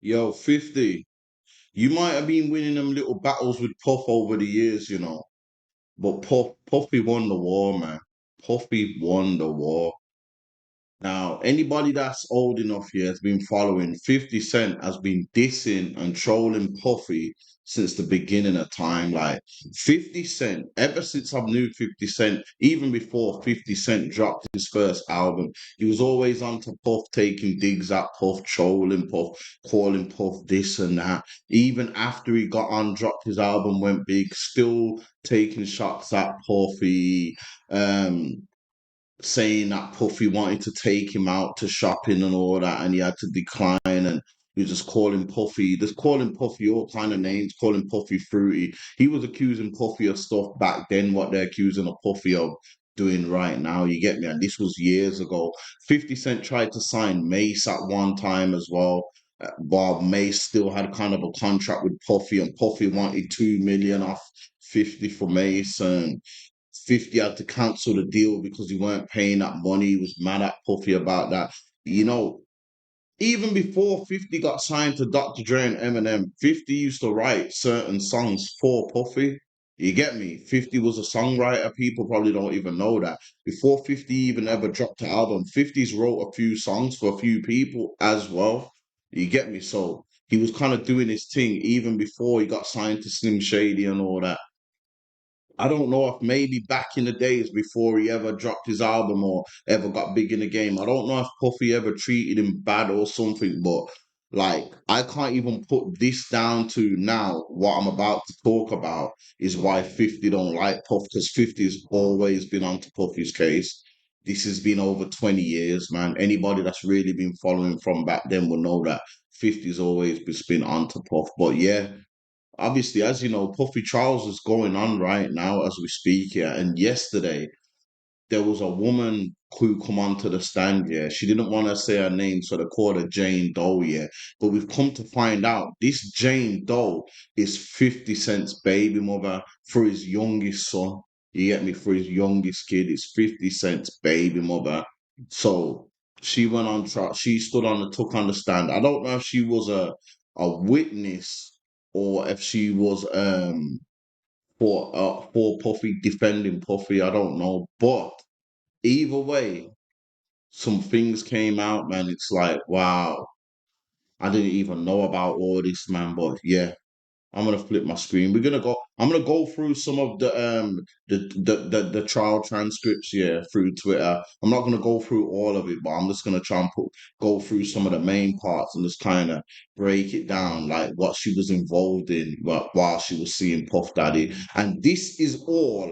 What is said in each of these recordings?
Yo, 50. You might have been winning them little battles with Puff over the years, but Puffy won the war, man. Puffy won the war. Now, anybody that's old enough here has been following 50 Cent has been dissing and trolling Puffy since the beginning of time. Like 50 Cent, ever since I've knew 50 Cent, even before 50 Cent dropped his first album, he was always on to Puff, taking digs at Puff, trolling Puff, calling Puff this and that. Even after he got on, dropped his album, went big, still taking shots at Puffy. Saying that Puffy wanted to take him out to shopping and all that, and he had to decline, and he was just calling Puffy all kind of names, calling Puffy fruity. He was accusing Puffy of stuff back then, what they're accusing of Puffy of doing right now. You get me? And this was years ago. 50 Cent tried to sign Mace at one time as well. While Mace still had kind of a contract with Puffy, and Puffy wanted 2 million off 50 for Mace, and 50 had to cancel the deal because he weren't paying that money. He was mad at Puffy about that. You know, even before 50 got signed to Dr. Dre and Eminem, 50 used to write certain songs for Puffy. You get me? 50 was a songwriter. People probably don't even know that. Before 50 even ever dropped an album, 50's wrote a few songs for a few people as well. You get me? So he was kind of doing his thing even before he got signed to Slim Shady and all that. I don't know if maybe back in the days before he ever dropped his album or ever got big in the game, I don't know if Puffy ever treated him bad or something, but like I can't even put this down to now. What I'm about to talk about is why 50 don't like Puff, because 50's always been onto Puffy's case. This has been over 20 years, man. Anybody that's really been following from back then will know that 50's always been onto Puff. But yeah, obviously, as you know, Puffy trials is going on right now as we speak here. And yesterday, there was a woman who come onto the stand. Yeah, she didn't want to say her name, so they called her Jane Doe. Yeah, but we've come to find out this Jane Doe is 50 Cent's baby mother for his youngest son. You get me? For his youngest kid, it's 50 Cent's baby mother. So she went on trial. She stood on the took on the stand. I don't know if she was a witness or if she was for Puffy defending Puffy. I don't know, but either way, some things came out, man. It's like, wow, I didn't even know about all this, man. But yeah, I'm gonna flip my screen. I'm gonna go through some of the trial transcripts, yeah, through Twitter. I'm not gonna go through all of it, but I'm just gonna try and go through some of the main parts and just kind of break it down, like what she was involved in while she was seeing Puff Daddy. And this is all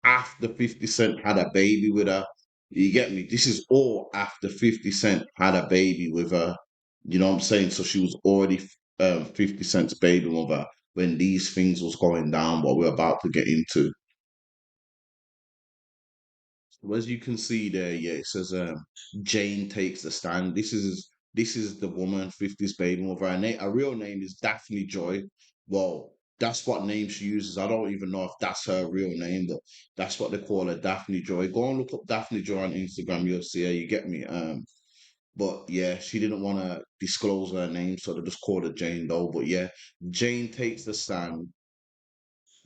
after 50 Cent had a baby with her. You get me? This is all after 50 Cent had a baby with her. You know what I'm saying? So she was already 50 Cent's baby mother when these things was going down, what we're about to get into. So as you can see there, yeah, it says Jane takes the stand. This is the woman, 50's baby mother. Her real name is Daphne Joy. Well, that's what name she uses. I don't even know if that's her real name, but that's what they call her, Daphne Joy. Go and look up Daphne Joy on Instagram, you'll see her, you get me? But yeah, she didn't want to disclose her name, so they just called her Jane Doe. But yeah, Jane takes the stand.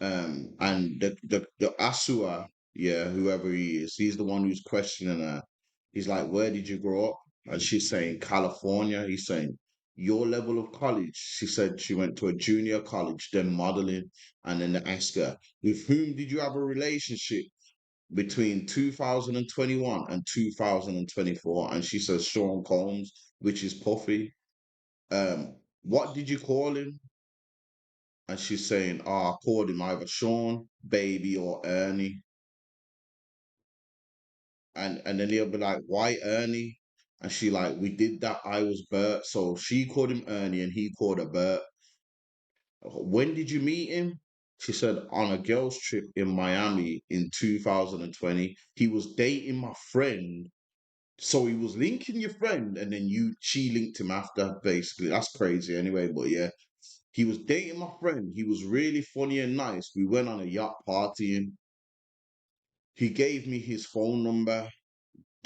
And the Asua, yeah, whoever he is, he's the one who's questioning her. He's like, "Where did you grow up?" And she's saying, "California." He's saying, "Your level of college?" She said she went to a junior college, then modeling. And then they ask her, "With whom did you have a relationship between 2021 and 2024?" And she says, "Sean Combs," which is Puffy. What did you call him? And she's saying, "Oh, I called him either Sean, Baby, or Ernie." And then he'll be like, "Why Ernie?" And she like, "We did that. I was Bert." So she called him Ernie and he called her Bert. "When did you meet him?" She said, "On a girls' trip in Miami in 2020. He was dating my friend." So he was linking your friend, and then she linked him after, basically. That's crazy anyway, but yeah. He was dating my friend. He was really funny and nice. We went on a yacht partying. He gave me his phone number.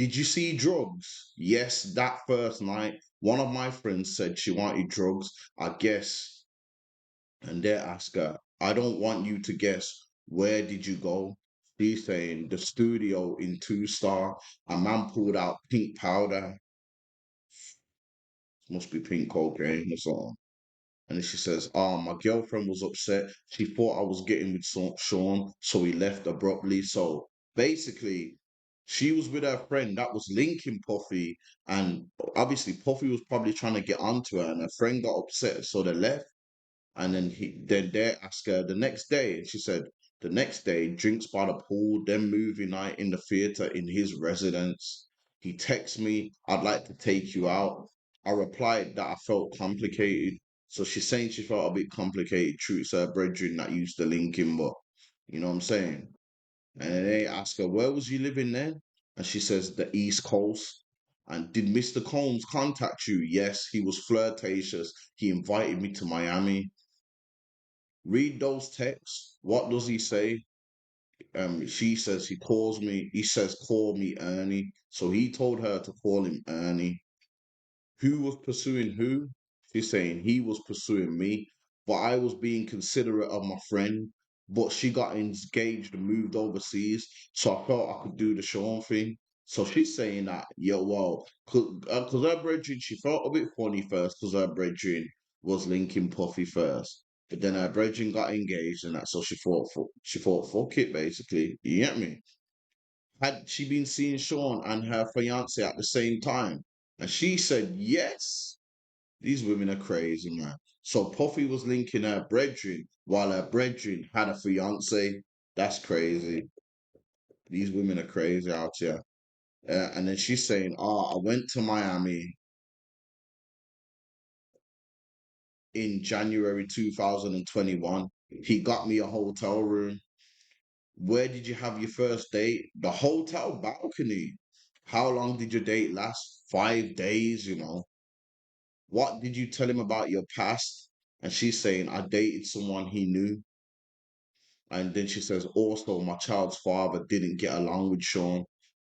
Did you see drugs? Yes, that first night, one of my friends said she wanted drugs. I guess. And they ask her, I don't want you to guess. Where did you go? She's saying, the studio in Two Star. A man pulled out pink powder. Must be pink cocaine or something. And then she says, my girlfriend was upset. She thought I was getting with Sean, so he left abruptly. So basically, she was with her friend that was linking Puffy. And obviously, Puffy was probably trying to get onto her, and her friend got upset, so they left. And then they asked her the next day, and she said, the next day, drinks by the pool, then movie night in the theater in his residence. He texts me, I'd like to take you out. I replied that I felt complicated. So she's saying she felt a bit complicated. True, it's her brethren that used to link him, but you know what I'm saying? And then they ask her, where was you living then? And she says, the East Coast. And did Mr. Combs contact you? Yes, he was flirtatious. He invited me to Miami. Read those texts. What does he say? She says he says, call me Ernie. So he told her to call him Ernie. Who was pursuing who? She's saying he was pursuing me, but I was being considerate of my friend. But she got engaged and moved overseas, so I felt I could do the Sean thing. So she's saying that, yeah, well, because her brethren, she felt a bit funny first because her brethren was linking Puffy first. But then her brethren got engaged and that, so she thought, fuck it, basically. You get me? Had she been seeing Sean and her fiance at the same time? And she said yes. These women are crazy, man. So Puffy was linking her brethren while her brethren had a fiance. That's crazy. These women are crazy out here. And then she's saying, I went to Miami in January 2021. He got me a hotel room. Where did you have your first date? The hotel balcony. How long did your date last? 5 days, you know. What did you tell him about your past? And she's saying, I dated someone he knew. And then she says, also, my child's father didn't get along with Sean.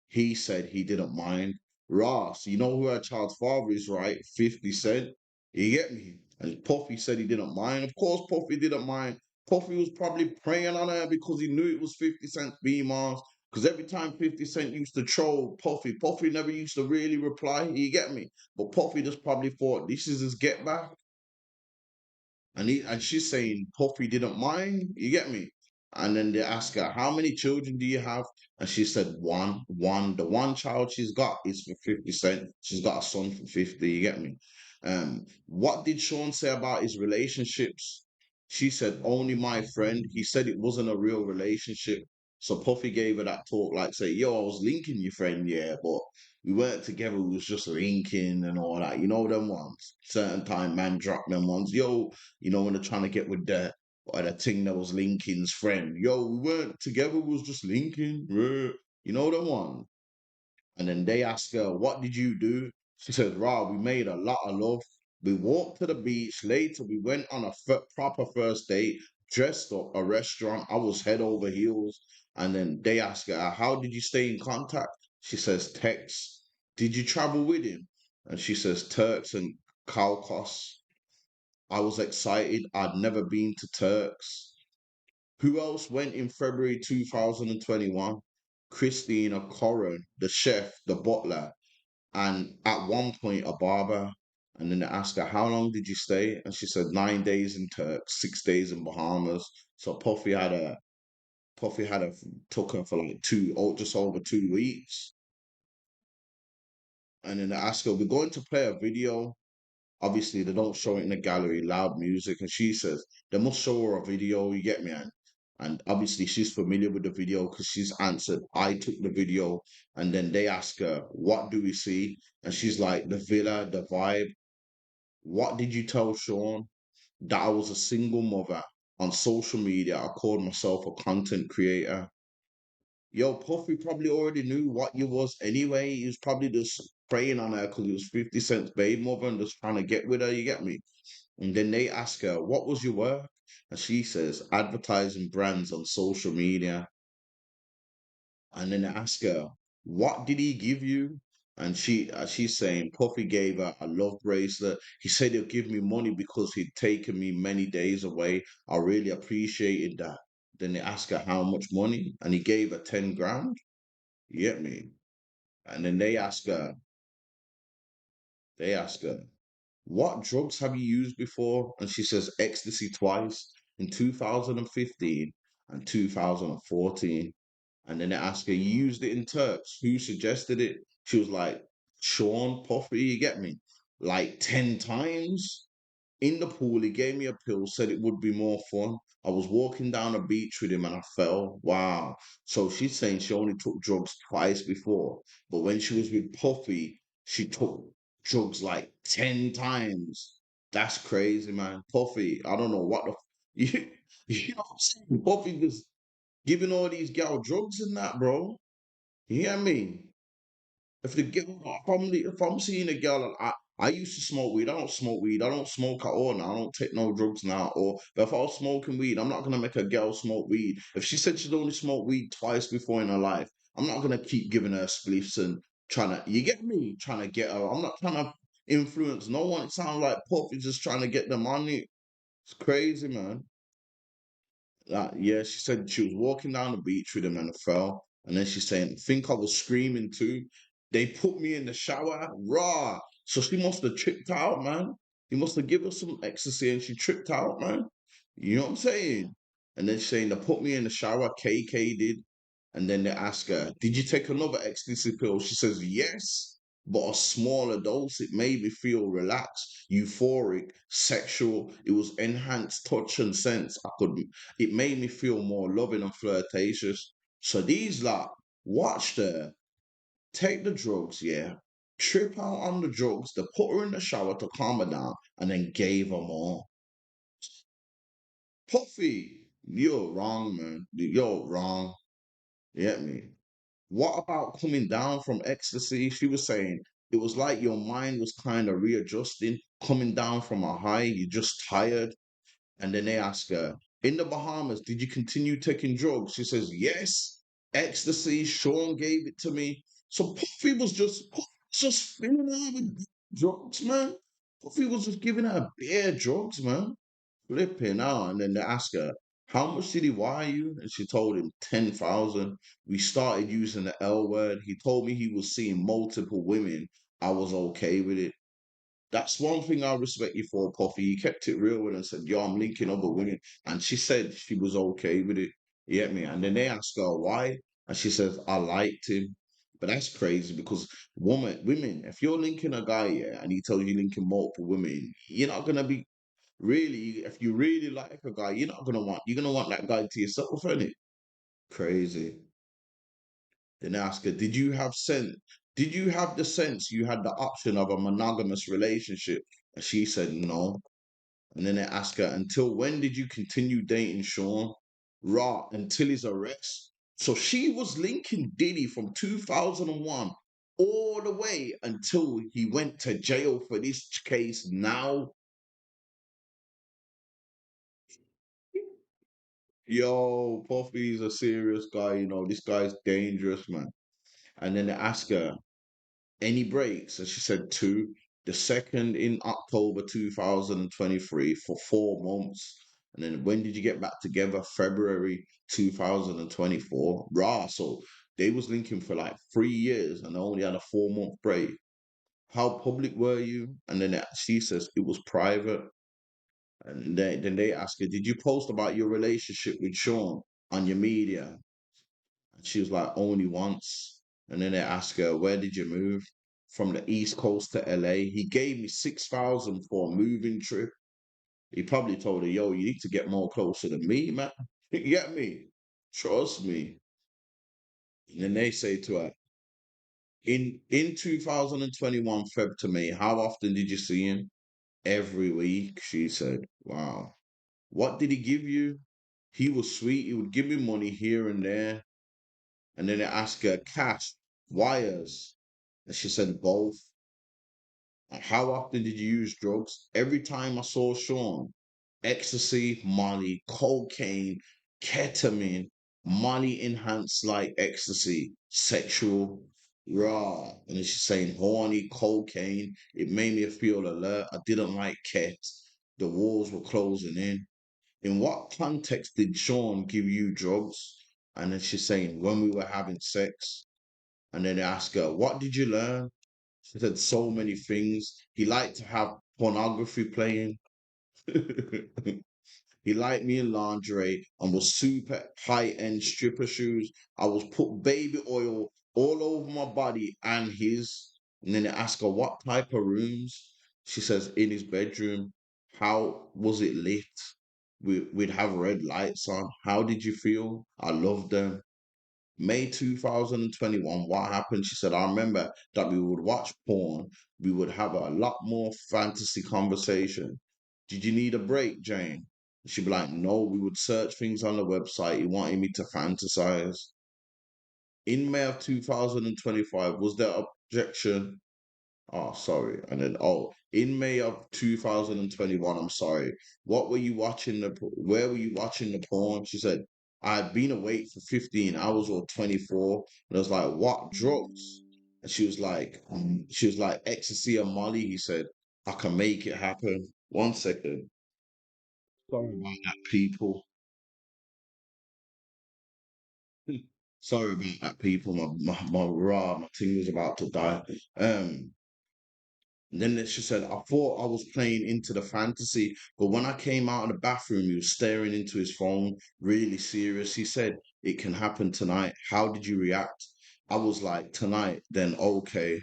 He said he didn't mind. Ross, you know who her child's father is, right? 50 Cent. You get me? And Puffy said he didn't mind. Of course, Puffy didn't mind. Puffy was probably preying on her because he knew it was 50 Cent's B-Mars. Because every time 50 Cent used to troll Puffy, Puffy never used to really reply. You get me? But Puffy just probably thought, this is his get back. And she's saying Puffy didn't mind. You get me? And then they ask her, how many children do you have? And she said one. One. The one child she's got is for 50 Cent. She's got a son for 50. You get me? What did Sean say about his relationships? She said, only my friend. He said it wasn't a real relationship. So Puffy gave her that talk, like say, yo, I was linking your friend, yeah, but we weren't together, we was just linking and all that. You know them ones. Certain time man drop them ones. Yo, you know, when they're trying to get with the thing that was Lincoln's friend. Yo, we weren't together, we was just linking. You know the one. And then they ask her, what did you do? She said, Rah, we made a lot of love. We walked to the beach. Later, we went on a proper first date, dressed up a restaurant. I was head over heels. And then they ask her, how did you stay in contact? She says, text. Did you travel with him? And she says, Turks and Caicos. I was excited. I'd never been to Turks. Who else went in February 2021? Christina Corrin, the chef, the butler, and at one point a barber. And then they asked her, how long did you stay? And she said 9 days in Turks, 6 days in Bahamas. So Puffy had a took her for like just over 2 weeks. And then they asked her, we're going to play a video. Obviously, they don't show it in the gallery, loud music. And she says, they must show her a video, you get me? And obviously, she's familiar with the video because she's answered, I took the video. And then they ask her, what do we see? And she's like, the villa, the vibe. What did you tell Sean? That I was a single mother. On social media, I called myself a content creator. Yo, Puffy probably already knew what you was anyway. He was probably just preying on her because he was 50 Cent's baby mother and just trying to get with her, you get me? And then they ask her, what was your work? And she says, advertising brands on social media. And then they ask her, What did he give you? And she's saying Puffy gave her a love bracelet. He said he'll give me money because he'd taken me many days away. I really appreciated that. Then they asked her how much money, and he gave her 10 grand. You get me? And then they ask her, what drugs have you used before? And she says ecstasy twice in 2015 and 2014. And then they ask her, you used it in Turks. Who suggested it? She was like, Sean Puffy, you get me? Like 10 times in the pool. He gave me a pill, said it would be more fun. I was walking down the beach with him and I fell. Wow. So she's saying she only took drugs twice before. But when she was with Puffy, she took drugs like 10 times. That's crazy, man. Puffy, I don't know what the you know what I'm saying? Puffy just giving all these gal drugs and that, bro. You hear me? If the girl, if I'm seeing a girl, and I used to smoke weed. I don't smoke weed. I don't smoke at all now. I don't take no drugs now. Or but if I was smoking weed, I'm not gonna make a girl smoke weed. If she said she'd only smoked weed twice before in her life, I'm not gonna keep giving her spliffs and trying to. You get me? Trying to get her. I'm not trying to influence no one. It sounds like Puff is just trying to get the money. It's crazy, man. Yeah, she said she was walking down the beach with him and fell. And then she's saying, I think I was screaming too. They put me in the shower, raw. So she must have tripped out, man. He must have given her some ecstasy and she tripped out, man. You know what I'm saying? And then she's saying they put me in the shower, KK did. And then they ask her, did you take another ecstasy pill? She says, yes, but a smaller dose. It made me feel relaxed, euphoric, sexual. It was enhanced touch and sense. It made me feel more loving and flirtatious. So these lot watched her take the drugs, yeah, trip out on the drugs, they put her in the shower to calm her down, and then gave her more. Puffy, you're wrong, man. You're wrong. You get me? What about coming down from ecstasy? She was saying it was like your mind was kind of readjusting, coming down from a high, you're just tired. And then they ask her, in the Bahamas, did you continue taking drugs? She says, yes, ecstasy. Sean gave it to me. So Puffy was just filling her with drugs, man. Puffy was just giving her bare drugs, man. Flipping out. And then they ask her, how much did he wire you? And she told him 10,000. We started using the L word. He told me he was seeing multiple women. I was okay with it. That's one thing I respect you for, Puffy. You kept it real with her and said, yo, I'm linking other women. And she said she was okay with it. You get me? And then they asked her why. And she says, I liked him. But that's crazy because women, if you're linking a guy, yeah, and he tells you linking multiple women, you're not gonna be really, if you really like a guy, you're gonna want that guy to yourself, innit? Crazy. Then ask her, did you have sense? Did you have the sense you had the option of a monogamous relationship? And she said no. And then they ask her, until when did you continue dating Sean? Raw, until his arrest. So she was linking Diddy from 2001 all the way until he went to jail for this case now. Yo, Puffy's a serious guy, this guy's dangerous, man. And then they ask her, any breaks? And she said two. The second in October 2023 for 4 months. And then when did you get back together? February 2024. Rah. So they was linking for like 3 years and they only had a 4 month break. How public were you? And then she says it was private. And then they ask her, did you post about your relationship with Sean on your media? And she was like, only once. And then they asked her, where did you move? From the East Coast to LA. He gave me 6,000 for a moving trip. He probably told her, yo, you need to get more closer to me, man. You get me? Trust me. And then they say to her, in 2021, Feb to May, how often did you see him? Every week, she said. Wow. What did he give you? He was sweet. He would give me money here and there. And then they asked her, cash, wires. And she said, both. How often did you use drugs? Every time I saw Sean. Ecstasy, Molly, cocaine, ketamine, Molly enhanced like ecstasy, sexual. Raw. And then she's saying horny, cocaine. It made me feel alert. I didn't like cats. The walls were closing in. In what context did Sean give you drugs? And then she's saying, when we were having sex. And then they ask her, what did you learn? She said, so many things. He liked to have pornography playing. He liked me in lingerie and was super high-end stripper shoes. I was put baby oil all over my body and his. And then they ask her what type of rooms. She says in his bedroom. How was it lit? We'd have red lights on. How did you feel? I loved them. May 2021, what happened? She said, I remember that we would watch porn. We would have a lot more fantasy conversation. Did you need a break, Jane? She'd be like, no, we would search things on the website. He wanted me to fantasize. In May of 2025, was there objection? Oh, sorry. And then, in May of 2021, I'm sorry. What were you watching where were you watching the porn? She said, I had been awake for 15 hours or 24. And I was like, what drugs? And she was like, ecstasy and Molly. He said, I can make it happen. One second. Sorry about that, people. Sorry about that, people. My thing was about to die. Um, And then she said, I thought I was playing into the fantasy, but when I came out of the bathroom, he was staring into his phone, really serious. He said, it can happen tonight. How did you react? I was like, tonight, then okay.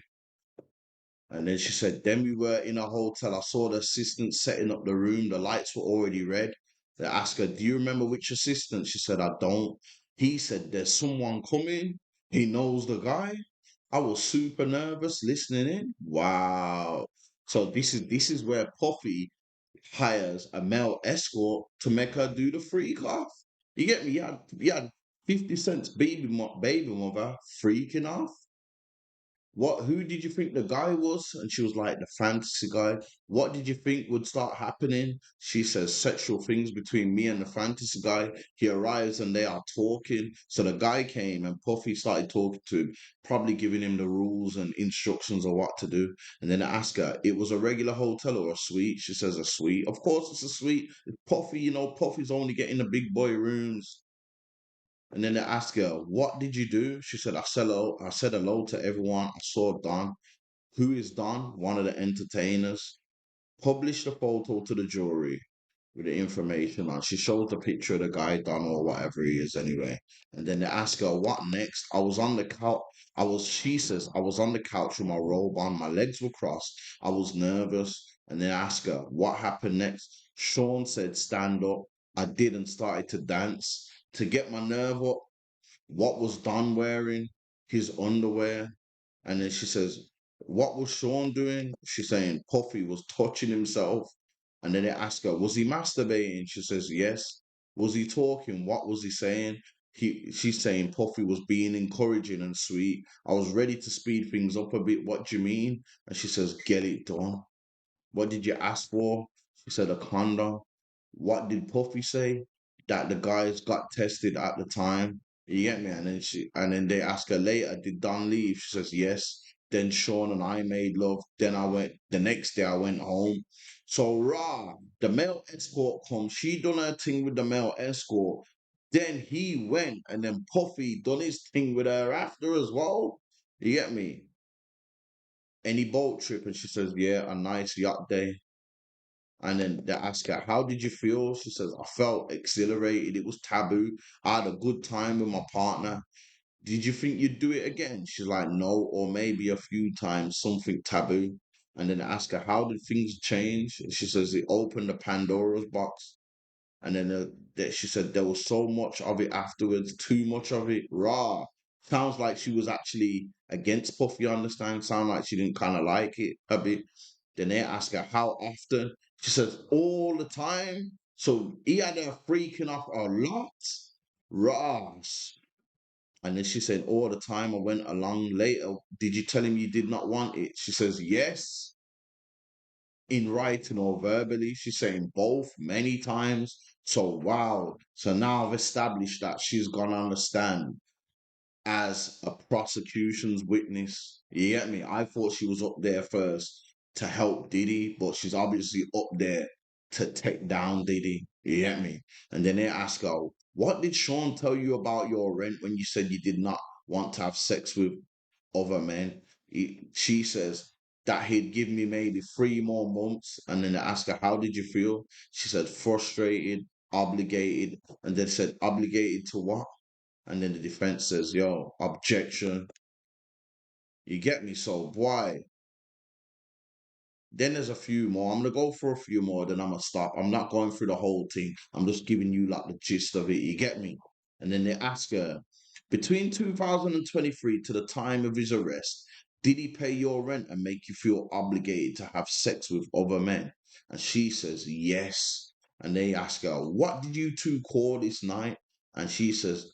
And then she said, then we were in a hotel. I saw the assistant setting up the room. The lights were already red. They asked her, do you remember which assistant? She said, I don't. He said, there's someone coming. He knows the guy. I was super nervous listening in. Wow. So this is where Puffy hires a male escort to make her do the freak off. You get me? You had 50 cents baby mother freaking off. Who did you think the guy was? And she was like, the fantasy guy. What did you think would start happening? She says, sexual things between me and the fantasy guy. He arrives and they are talking. So the guy came and Puffy started talking to him, probably giving him the rules and instructions of what to do. And then I ask her, it was a regular hotel or a suite? She says, a suite. Of course it's a suite. Puffy, Puffy's only getting the big boy rooms. And then they ask her, what did you do? She said, I said hello to everyone. I saw Don. Who is Don? One of the entertainers. Published a photo to the jury with the information on. She shows the picture of the guy, Don, or whatever he is anyway. And then they ask her, what next? I was on the couch. She says, I was on the couch with my robe on. My legs were crossed. I was nervous. And they ask her, what happened next? Sean said, stand up. I did and started to dance. To get my nerve up, what was Don wearing? His underwear. And then she says, what was Sean doing? She's saying Puffy was touching himself. And then they ask her, was he masturbating? She says, yes. Was he talking? What was he saying? She's saying Puffy was being encouraging and sweet. I was ready to speed things up a bit. What do you mean? And she says, get it done. What did you ask for? She said a condom. What did Puffy say? That the guys got tested at the time. You get me? And then they ask her later, did Don leave? She says yes. Then Sean and I made love. Then the next day I went home. So rah, the male escort comes. She done her thing with the male escort. Then he went and then Puffy done his thing with her after as well. You get me? Any boat trip? And she says, yeah, a nice yacht day. And then they ask her, how did you feel? She says, I felt exhilarated. It was taboo. I had a good time with my partner. Did you think you'd do it again? She's like, no, or maybe a few times, something taboo. And then they ask her, how did things change? She says, it opened the Pandora's box. And then she said there was so much of it afterwards, too much of it. Raw. Sounds like she was actually against Puffy, you understand? Sound like she didn't kind of like it a bit. Then they ask her how often. She says all the time. So he had her freaking off a lot. Ross. And then she said, all the time I went along later. Did you tell him you did not want it? She says, yes, in writing or verbally. She's saying both many times. So wow. So now I've established that she's gonna understand. as a prosecution's witness. You get me? I thought she was up there first to help Diddy, but she's obviously up there to take down Diddy. You get me? And then they ask her, what did Sean tell you about your rent when you said you did not want to have sex with other men? She says that he'd give me maybe 3 more months. And then they ask her, how did you feel? She said, frustrated, obligated. And they said, obligated to what? And then the defense says, yo, objection. You get me? So, boy, then there's a few more. I'm going to go for a few more, then I'm going to stop. I'm not going through the whole thing. I'm just giving you like the gist of it. You get me? And then they ask her, between 2023 to the time of his arrest, did he pay your rent and make you feel obligated to have sex with other men? And she says, yes. And they ask her, what did you two call this night? And she says,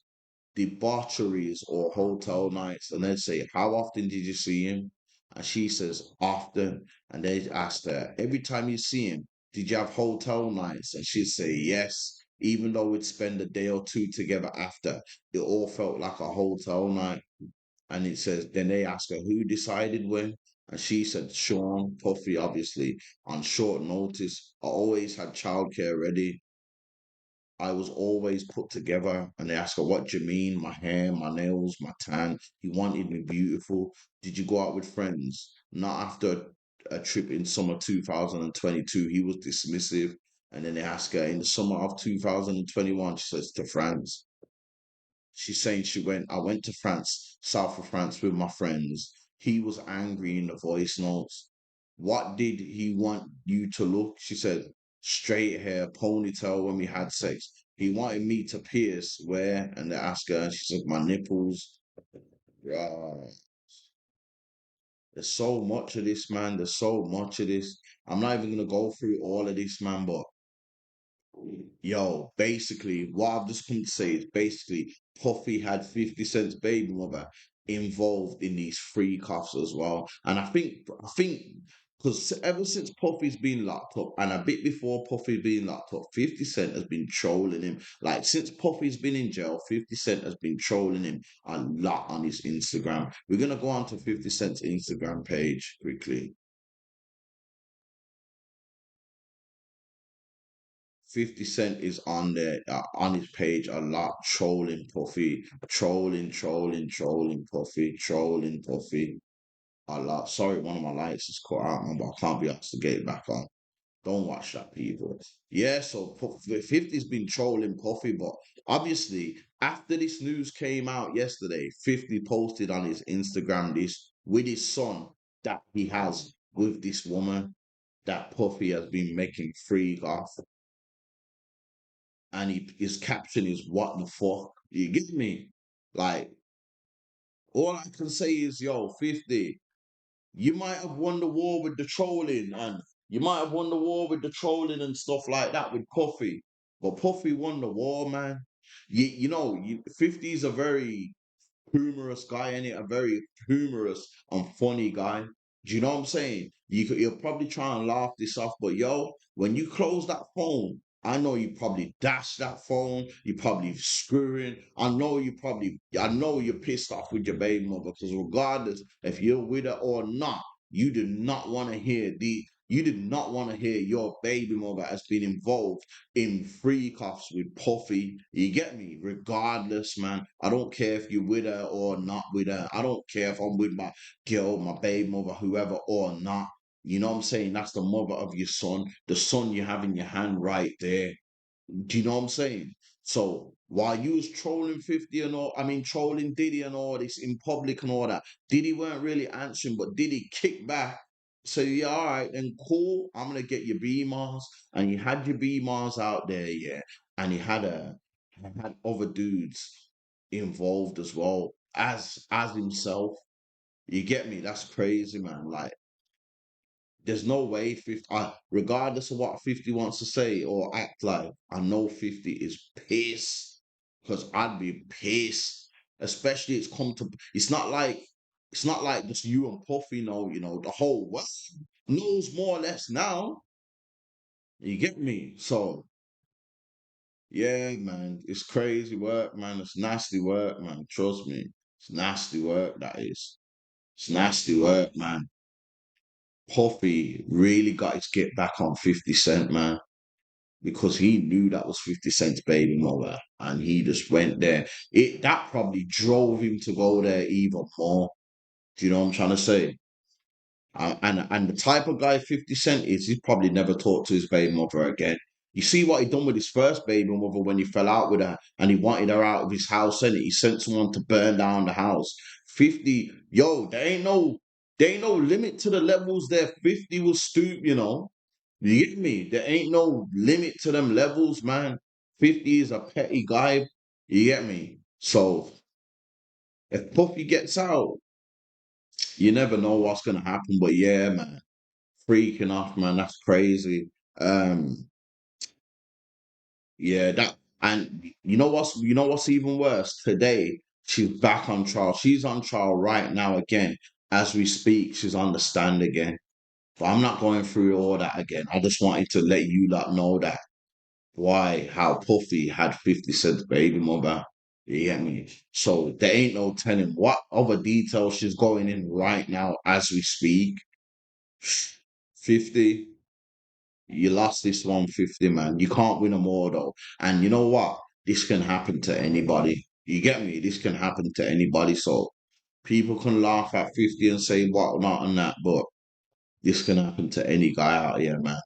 debaucheries or hotel nights. And they say, how often did you see him? And she says, often. And they asked her, every time you see him, did you have hotel nights? And she'd say, yes. Even though we'd spend a day or two together after, it all felt like a hotel night. And it says, then they ask her, who decided when? And she said, Sean, Puffy, obviously, on short notice. I always had childcare ready. I was always put together. And they asked her, what do you mean? My hair, my nails, my tan. He wanted me beautiful. Did you go out with friends? Not after a trip in summer 2022. He was dismissive. And then they asked her, in the summer of 2021, she says, to France. She's saying I went to France, south of France with my friends. He was angry in the voice notes. What did he want you to look? She said, straight hair, ponytail when we had sex. He wanted me to pierce where? And they asked her, and she said, my nipples. Right. There's so much of this, man. There's so much of this. I'm not even gonna go through all of this, man, but yo, basically, what I've just come to say is basically Puffy had 50 Cent's baby mother involved in these free cuffs as well. And I think because ever since Puffy's been locked up, and a bit before Puffy being locked up, 50 Cent has been trolling him. Like since Puffy's been in jail, 50 Cent has been trolling him a lot on his Instagram. We're gonna go on to 50 Cent's Instagram page quickly. 50 Cent is on there on his page a lot, trolling Puffy, trolling Puffy, trolling Puffy a lot. Sorry, one of my lights is cut out, man, but I can't be asked to get it back on. Don't watch that, people. Yeah, so 50's been trolling Puffy, but obviously, after this news came out yesterday, 50 posted on his Instagram this with his son that he has with this woman that Puffy has been making free off, and his caption is "What the fuck?" You get me? Like all I can say is, yo, 50. You might have won the war with the trolling, and you might have won the war with the trolling and stuff like that with Puffy, but Puffy won the war, man. You 50 is a very humorous guy, and a very humorous and funny guy. Do you know what I'm saying? You'll probably try and laugh this off, but yo, when you close that phone, I know you probably dash that phone. You probably screwing. I know you're pissed off with your baby mother because regardless if you're with her or not, you do not want to hear you did not want to hear your baby mother has been involved in free cuffs with Puffy. You get me? Regardless, man. I don't care if you're with her or not with her. I don't care if I'm with my girl, my baby mother, whoever or not. You know what I'm saying? That's the mother of your son, the son you have in your hand right there. Do you know what I'm saying? So while you was trolling 50 and all, I mean trolling Diddy and all this in public and all that, Diddy weren't really answering, but Diddy kicked back. So yeah, all right, then cool. I'm gonna get your B-Mars. And you had your B-Mars out there, yeah. And you had other dudes involved as well as himself. You get me? That's crazy, man. Like there's no way 50, regardless of what 50 wants to say or act like, I know 50 is pissed because I'd be pissed. Especially it's not like just you and Puffy know, the whole world knows more or less now. You get me? So yeah, man, it's crazy work, man. It's nasty work, man. Trust me. It's nasty work, that is. It's nasty work, man. Puffy really got his get back on 50 Cent, man, because he knew that was 50 Cent's baby mother, and he just went there. That probably drove him to go there even more. Do you know what I'm trying to say? And the type of guy 50 Cent is, he's probably never talked to his baby mother again. You see what he done with his first baby mother when he fell out with her and he wanted her out of his house, and he sent someone to burn down the house. 50, yo, there ain't no limit to the levels there. 50 was stupid, you know. You get me? There ain't no limit to them levels, man. 50 is a petty guy. You get me? So if Puffy gets out, you never know what's gonna happen. But yeah, man, freaking off, man. That's crazy. Um, yeah, that and you know what's even worse? Today she's back on trial. She's on trial right now again as we speak. She's on the stand again. But I'm not going through all that again. I just wanted to let you lot know that how Puffy had 50 Cent's baby mother. You get me? So there ain't no telling what other details she's going in right now as we speak. 50. You lost this 150, man. You can't win them all, though. And you know what? This can happen to anybody. You get me? This can happen to anybody. So people can laugh at 50 and say what not and that, but this can happen to any guy out here, man.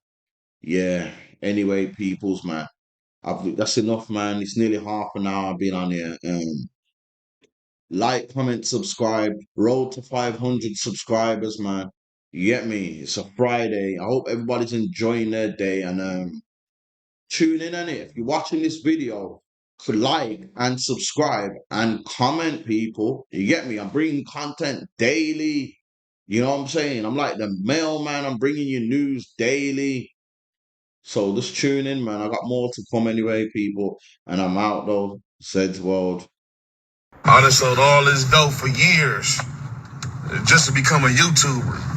Yeah. Anyway, peoples, man. That's enough, man. It's nearly half an hour I've been on here. Like, comment, subscribe. Road to 500 subscribers, man. You get me? It's a Friday. I hope everybody's enjoying their day, and tune in on it. If you're watching this video, to like and subscribe and comment, people. You get me? I'm bringing content daily. You know what I'm saying? I'm like the mailman. I'm bringing you news daily. So just tune in, man. I got more to come anyway, people. And I'm out, though. Zed's World. I done sold all this dope for years just to become a YouTuber.